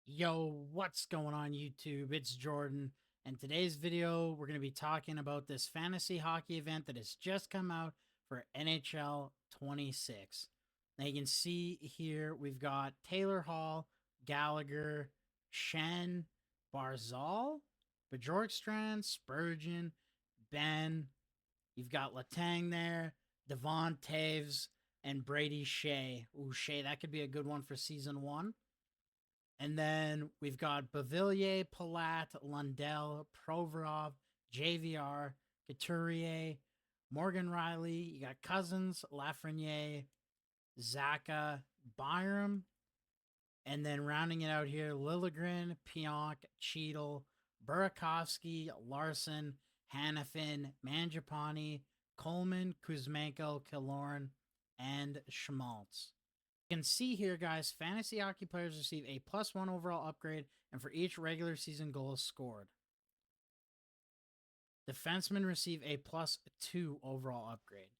Yo, what's going on YouTube? It's Jordan, and today's video we're going to be talking about this fantasy hockey event that has just come out for NHL 26. Now you can see here we've got Taylor Hall, Gallagher, Shen, Barzal, Bjorkstrand, Spurgeon, Ben. You've got Letang there, Devon Taves, and Brady Shea. Ooh, Shea, that could be a good one for season one. And then we've got Bavillier, Palat, Lundell, Provorov, JVR, Couturier, Morgan Riley. You got Cousins, Lafreniere, Zaka, Byram. And then rounding it out here, Liljegren, Pionk, Cheadle, Burakovsky, Larson, Hannafin, Mangiapane, Coleman, Kuzmenko, Killorn, and Schmaltz. You can see here, guys, fantasy hockey players receive a +1 overall upgrade, and for each regular season goal scored. Defensemen receive a +2 overall upgrade,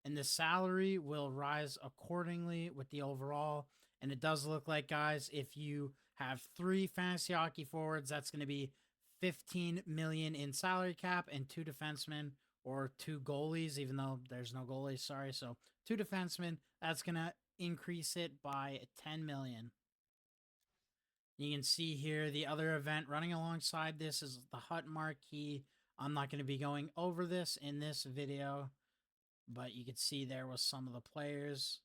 and the salary will rise accordingly with the overall. And it does look like, guys, if you have 3 fantasy hockey forwards, that's going to be 15 million in salary cap, and 2 defensemen or 2 goalies, even though there's no goalies, sorry. So 2 defensemen, that's going to increase it by 10 million. You can see here the other event running alongside this is the Hut Marquee. I'm not going to be going over this in this video, but you can see there was some of the players.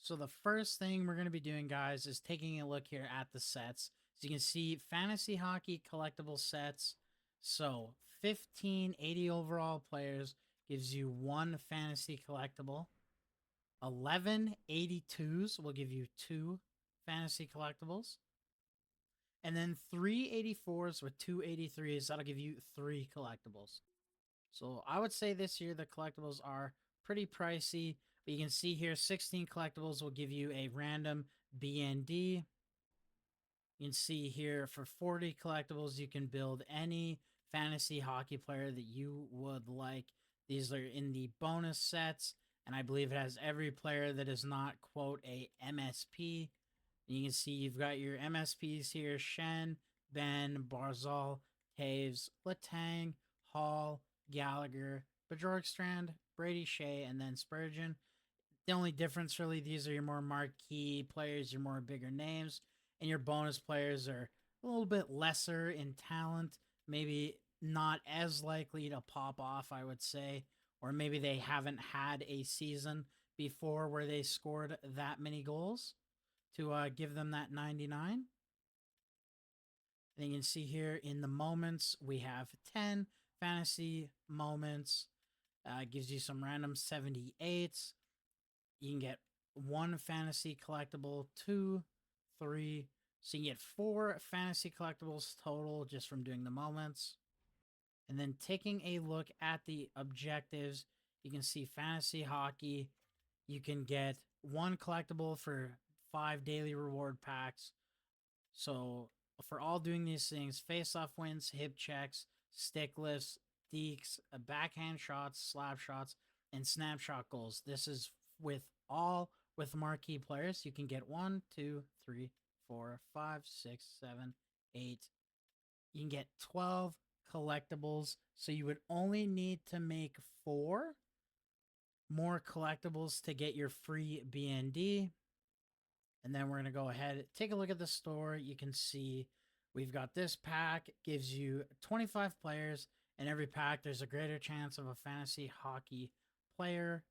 So the first thing we're going to be doing, guys, is taking a look here at the sets. So you can see fantasy hockey collectible sets. So 15 80 overall players gives you 1 fantasy collectible. 11 82s will give you 2 fantasy collectibles. And then 3 84s with 2 83s, that'll give you 3 collectibles. So I would say this year the collectibles are pretty pricey. But you can see here 16 collectibles will give you a random BND. You can see here for 40 collectibles, you can build any fantasy hockey player that you would like. These are in the bonus sets, and I believe it has every player that is not, quote, a MSP. And you can see you've got your MSPs here: Shen, Ben, Barzal, Taves, Letang, Hall, Gallagher, Bjorkstrand, Brady Shea, and then Spurgeon. The only difference, really, these are your more marquee players, your more bigger names, and your bonus players are a little bit lesser in talent, maybe not as likely to pop off, I would say, or maybe they haven't had a season before where they scored that many goals to give them that 99. And you can see here in the moments, we have 10 fantasy moments. Gives you some random 78s. You can get 1 fantasy collectible, 2, 3. So you can get 4 fantasy collectibles total just from doing the moments. And then taking a look at the objectives, you can see fantasy hockey. You can get 1 collectible for 5 daily reward packs. So for all doing these things, face-off wins, hip checks, stick lifts, dekes, backhand shots, slap shots, and snapshot goals. This is with all with marquee players. You can get 1, 2, 3, 4, 5, 6, 7, 8. You can get 12 collectibles. So you would only need to make 4 more collectibles to get your free BND. And then we're going to go ahead, take a look at the store. You can see we've got this pack, gives you 25 players. In every pack, there's a greater chance of a fantasy hockey player.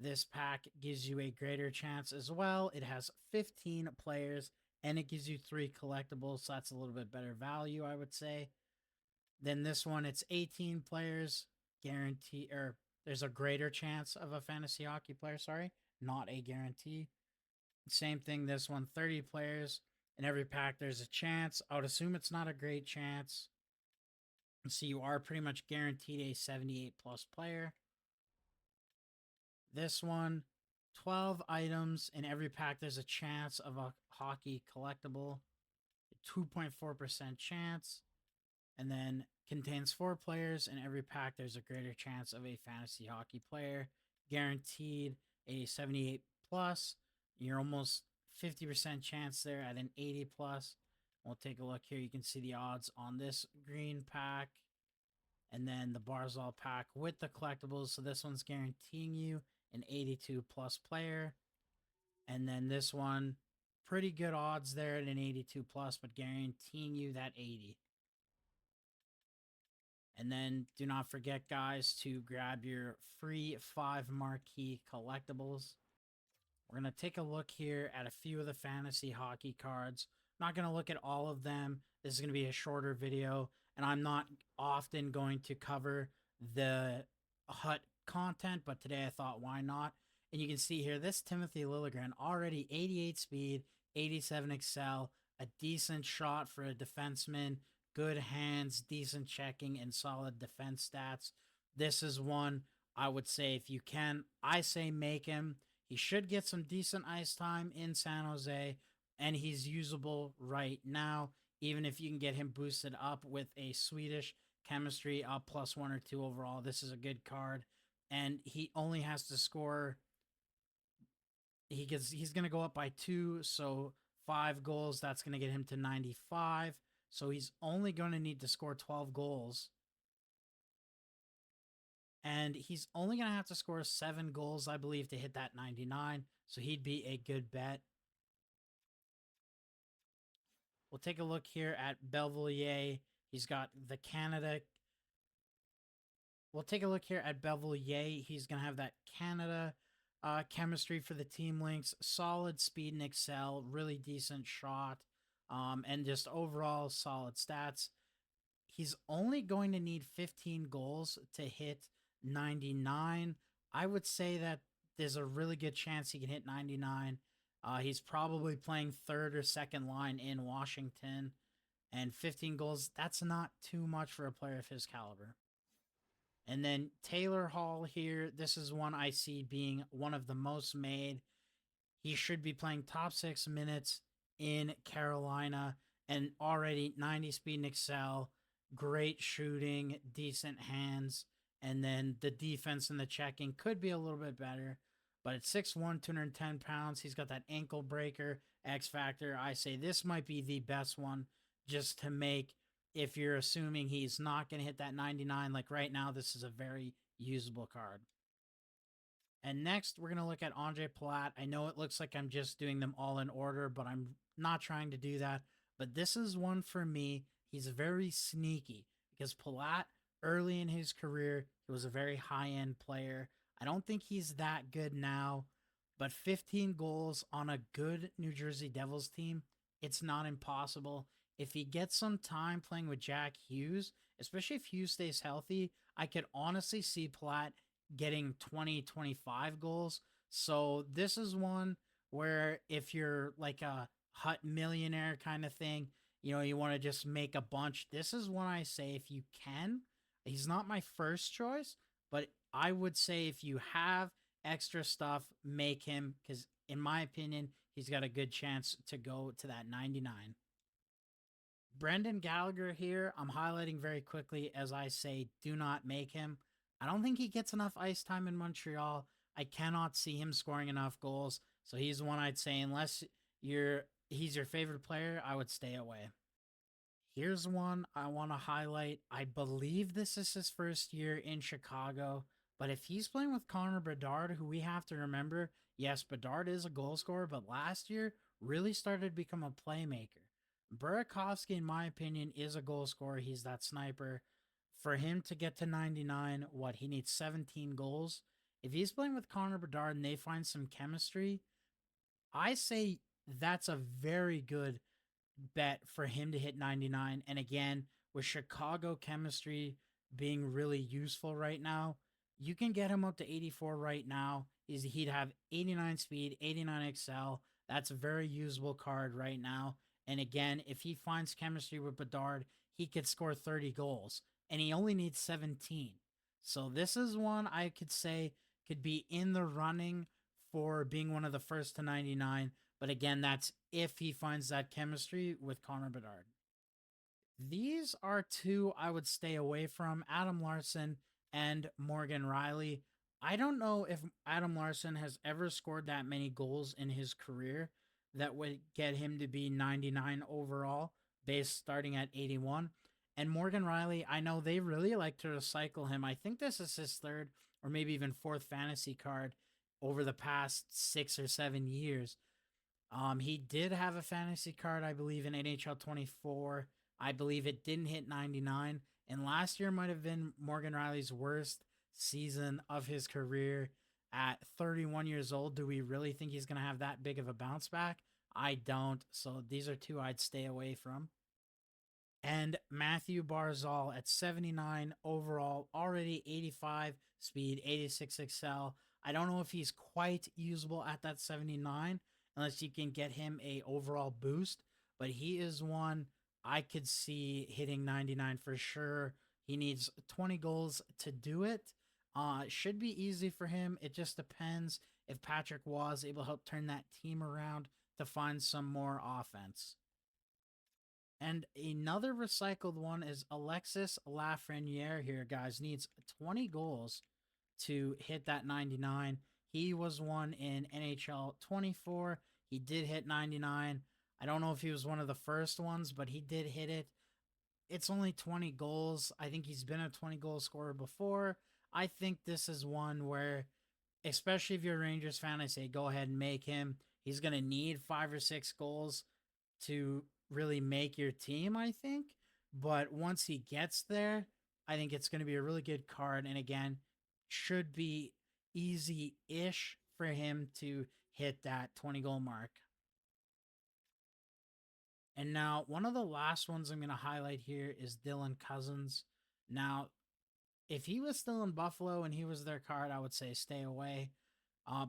This pack gives you a greater chance as well. It has 15 players, and it gives you 3 collectibles, so that's a little bit better value, I would say. Then this one, it's 18 players, guarantee, or there's a greater chance of a fantasy hockey player, sorry, not a guarantee. Same thing, this one, 30 players. In every pack, there's a chance. I would assume it's not a great chance. So you are pretty much guaranteed a 78 plus player. This one, 12 items. In every pack, there's a chance of a hockey collectible. 2.4% chance. And then contains 4 players. In every pack, there's a greater chance of a fantasy hockey player. Guaranteed a 78 plus. You're almost 50% chance there at an 80 plus. We'll take a look here. You can see the odds on this green pack and then the Barzal pack with the collectibles. So this one's guaranteeing you an 82 plus player. And then this one, pretty good odds there at an 82 plus, but guaranteeing you that 80. And then do not forget, guys, to grab your free 5 marquee collectibles. We're going to take a look here at a few of the fantasy hockey cards. I'm not going to look at all of them. This is going to be a shorter video, and I'm not often going to cover the HUT content, but today I thought, why not? And you can see here, this Timothy Liljegren, already 88 speed, 87 excel, a decent shot for a defenseman, good hands, decent checking, and solid defense stats. This is one I would say, if you can, I say make him. He should get some decent ice time in San Jose, and he's usable right now. Even if you can get him boosted up with a Swedish chemistry up +1 or 2 overall, this is a good card. And he only has to score. He's going to go up by 2, so 5 goals. That's going to get him to 95. So he's only going to need to score 12 goals. And he's only going to have to score 7 goals, I believe, to hit that 99. So he'd be a good bet. We'll take a look here at Belvillier. He's got the Canada. We'll take a look here at Belvillier. He's going to have that Canada chemistry for the team links. Solid speed and excel. Really decent shot. And just overall solid stats. He's only going to need 15 goals to hit 99. I would say that there's a really good chance he can hit 99. He's probably playing third or second line in Washington. And 15 goals, that's not too much for a player of his caliber. And then Taylor Hall here, this is one I see being one of the most made. He should be playing top 6 minutes in Carolina and already 90 speed and excel, great shooting, decent hands, and then the defense and the checking could be a little bit better. But at 6'1", 210 pounds, he's got that ankle breaker, X factor. I say this might be the best one just to make, if you're assuming he's not going to hit that 99. Like right now, this is a very usable card. And next, we're going to look at Andre Palat. I know it looks like I'm just doing them all in order, but I'm not trying to do that. But this is one for me. He's very sneaky because Palat, early in his career, he was a very high-end player. I don't think he's that good now, but 15 goals on a good New Jersey Devils team, it's not impossible. If he gets some time playing with Jack Hughes, especially if Hughes stays healthy, I could honestly see Palat getting 20, 25 goals. So this is one where if you're like a HUT millionaire kind of thing, you know, you want to just make a bunch. This is one I say if you can. He's not my first choice, but I would say if you have extra stuff, make him, because in my opinion, he's got a good chance to go to that 99. Brendan Gallagher here, I'm highlighting very quickly as I say, do not make him. I don't think he gets enough ice time in Montreal. I cannot see him scoring enough goals. So he's one I'd say, unless he's your favorite player, I would stay away. Here's one I want to highlight. I believe this is his first year in Chicago, but if he's playing with Connor Bedard, who we have to remember, yes, Bedard is a goal scorer, but last year really started to become a playmaker. Burakovsky, in my opinion, is a goal scorer. He's that sniper. For him to get to 99, he needs 17 goals. If he's playing with Connor Bedard and they find some chemistry, I say that's a very good bet for him to hit 99. And again, with Chicago chemistry being really useful right now, you can get him up to 84 right now. He'd have 89 speed, 89 excel. That's a very usable card right now. And again, if he finds chemistry with Bedard, he could score 30 goals. And he only needs 17. So this is one I could say could be in the running for being one of the first to 99. But again, that's if he finds that chemistry with Connor Bedard. These are two I would stay away from, Adam Larson and Morgan Riley. I don't know if Adam Larson has ever scored that many goals in his career, that would get him to be 99 overall, base starting at 81. And Morgan Riley, I know they really like to recycle him. I think this is his third or maybe even fourth fantasy card over the past 6 or 7 years. He did have a fantasy card, I believe, in NHL 24. I believe it didn't hit 99. And last year might have been Morgan Riley's worst season of his career at 31 years old. Do we really think he's going to have that big of a bounce back? I don't. So these are two I'd stay away from. And Matthew Barzal at 79 overall, already 85 speed, 86 excel. I don't know if he's quite usable at that 79 unless you can get him a overall boost, but he is one I could see hitting 99 for sure. He needs 20 goals to do it. Should be easy for him. It just depends if Patrick was able to help turn that team around to find some more offense. And another recycled one is Alexis Lafreniere here, guys. Needs 20 goals to hit that 99. He was one in NHL 24. He did hit 99. I don't know if he was one of the first ones, but he did hit it. It's only 20 goals. I think he's been a 20 goal scorer before. I think this is one where, especially if you're a Rangers fan, I say go ahead and make him. He's going to need 5 or 6 goals to really make your team, I think. But once he gets there, I think it's going to be a really good card. And again, should be easy ish for him to hit that 20 goal mark. And now, one of the last ones I'm going to highlight here is Dylan Cousins. Now, if he was still in Buffalo and he was their card, I would say stay away.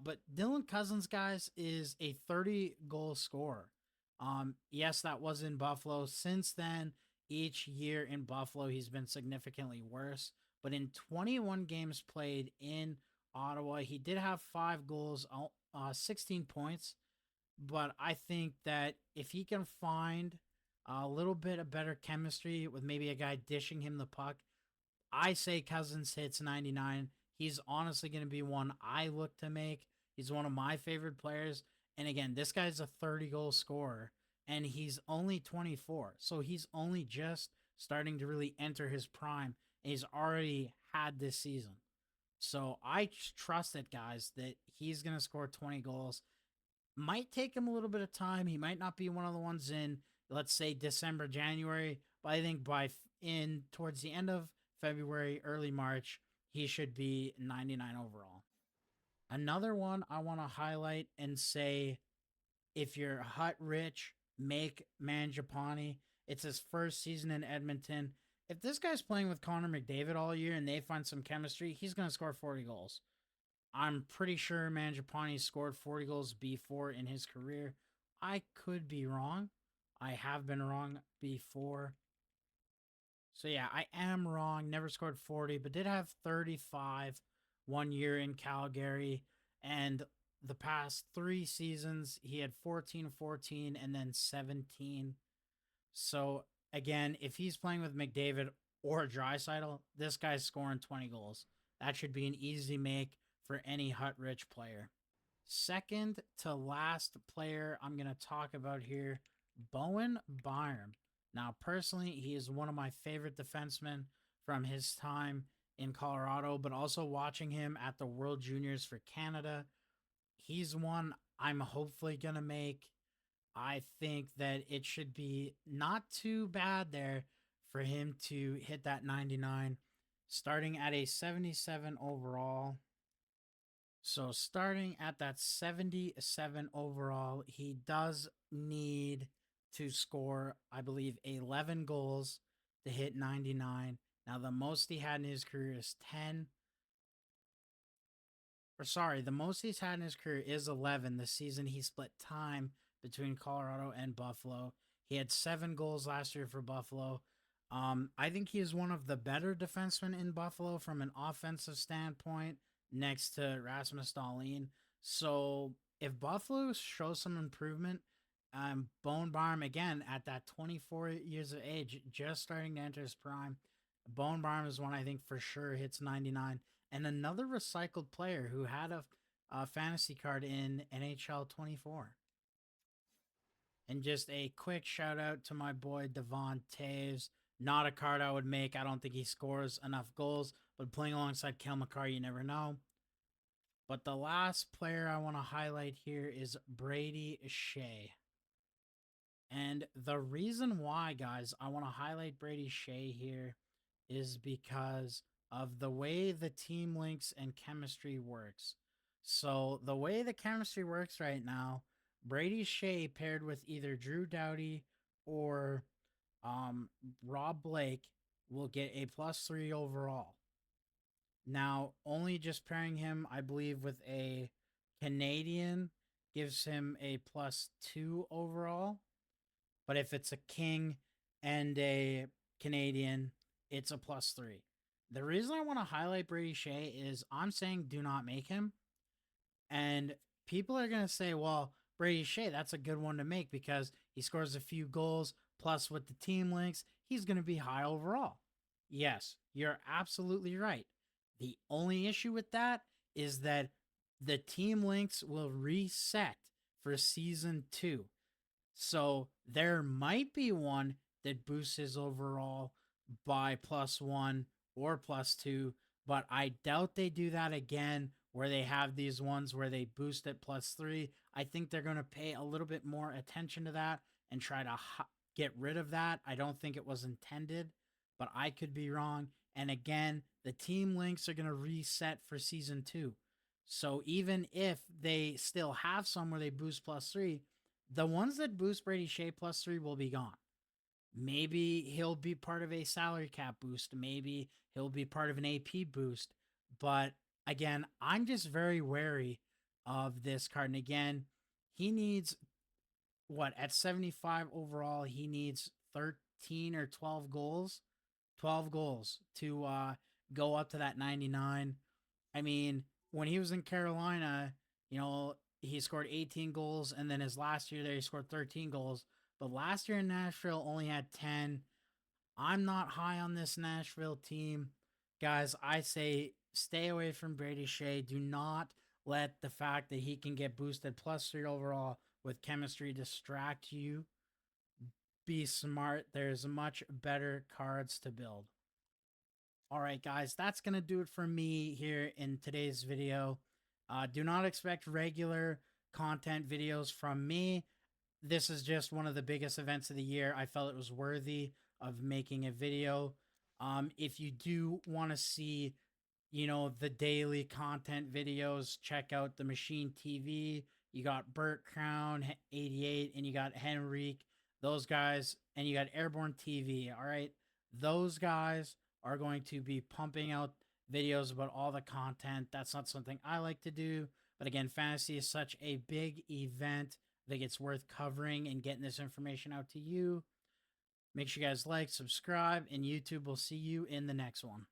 But Dylan Cousins, guys, is a 30 goal scorer. Yes, that was in Buffalo. Since then, each year in Buffalo, he's been significantly worse. But in 21 games played in Ottawa, he did have 5 goals, 16 points. But I think that if he can find a little bit of better chemistry with maybe a guy dishing him the puck, I say Cousins hits 99. He's honestly going to be one I look to make. He's one of my favorite players. And again, this guy's a 30 goal scorer and he's only 24. So he's only just starting to really enter his prime. And he's already had this season. So I trust it, guys, that he's going to score 20 goals. Might take him a little bit of time. He might not be one of the ones in, let's say, December, January. But I think in towards the end of February, early March, he should be 99 overall. Another one I want to highlight and say, if you're hut rich, make Mangiapane. It's his first season in Edmonton. If this guy's playing with Connor McDavid all year and they find some chemistry, he's going to score 40 goals. I'm pretty sure Mangiapane scored 40 goals before in his career. I could be wrong. I have been wrong before. So yeah, I am wrong. Never scored 40, but did have 35 1 year in Calgary. And the past 3 seasons, he had 14, 14, and then 17. So again, if he's playing with McDavid or Draisaitl, this guy's scoring 20 goals. That should be an easy make for any hut rich player. Second to last player I'm going to talk about here, Bowen Byram. Now, personally, he is one of my favorite defensemen from his time in Colorado, but also watching him at the World Juniors for Canada. He's one I'm hopefully going to make. I think that it should be not too bad there for him to hit that 99, starting at a 77 overall. So starting at that 77 overall, he does need to score, I believe, 11 goals to hit 99. Now, the most he had in his career is 10. Or sorry, the most he's had in his career is 11. The season he split time between Colorado and Buffalo. He had 7 goals last year for Buffalo. I think he is one of the better defensemen in Buffalo from an offensive standpoint next to Rasmus Dahlin. So if Buffalo shows some improvement, Bone Barm again at that 24 years of age, just starting to enter his prime. Bone Barm is one I think for sure hits 99. And another recycled player who had a fantasy card in NHL 24. And just a quick shout out to my boy Devon Taves. Not a card I would make. I don't think he scores enough goals, but playing alongside Kel McCarr, you never know. But the last player I want to highlight here is Brady Shea. And the reason why, guys, I want to highlight Brady Shea here is because of the way the team links and chemistry works. So, the way the chemistry works right now, Brady Shea paired with either Drew Doughty or Rob Blake will get a +3 overall. Now, only just pairing him, I believe, with a Canadian gives him a +2 overall. But if it's a King and a Canadian, it's a +3. The reason I want to highlight Brady Shea is I'm saying do not make him. And people are going to say, well, Brady Shea, that's a good one to make because he scores a few goals. Plus, with the team links, he's going to be high overall. Yes, you're absolutely right. The only issue with that is that the team links will reset for season 2. So there might be one that boosts his overall by +1 or +2, but I doubt they do that again where they have these ones where they boost it +3. I think they're going to pay a little bit more attention to that and try to get rid of that. I don't think it was intended, but I could be wrong. And again, the team links are going to reset for season 2. So even if they still have some where they boost +3, the ones that boost Brady Shea +3 will be gone. Maybe he'll be part of a salary cap boost. Maybe he'll be part of an AP boost. But again, I'm just very wary of this card. And again, he needs what at 75 overall, he needs 13 or 12 goals. 12 goals to go up to that 99. I mean, when he was in Carolina, he scored 18 goals, and then his last year there, he scored 13 goals. But last year in Nashville, only had 10. I'm not high on this Nashville team. Guys, I say stay away from Brady Shea. Do not let the fact that he can get boosted +3 overall with chemistry distract you. Be smart. There's much better cards to build. All right, guys, that's going to do it for me here in today's video. Do not expect regular content videos from me. This is just one of the biggest events of the year. I felt it was worthy of making a video. If you do want to see, the daily content videos, check out the Machine TV. You got Burt Crown 88 and you got Henrique. Those guys, and you got Airborne TV. All right, those guys are going to be pumping out videos about all the content. That's not something I like to do. But again, fantasy is such a big event. I think it's worth covering and getting this information out to you. Make sure you guys like, subscribe, and YouTube will see you in the next one.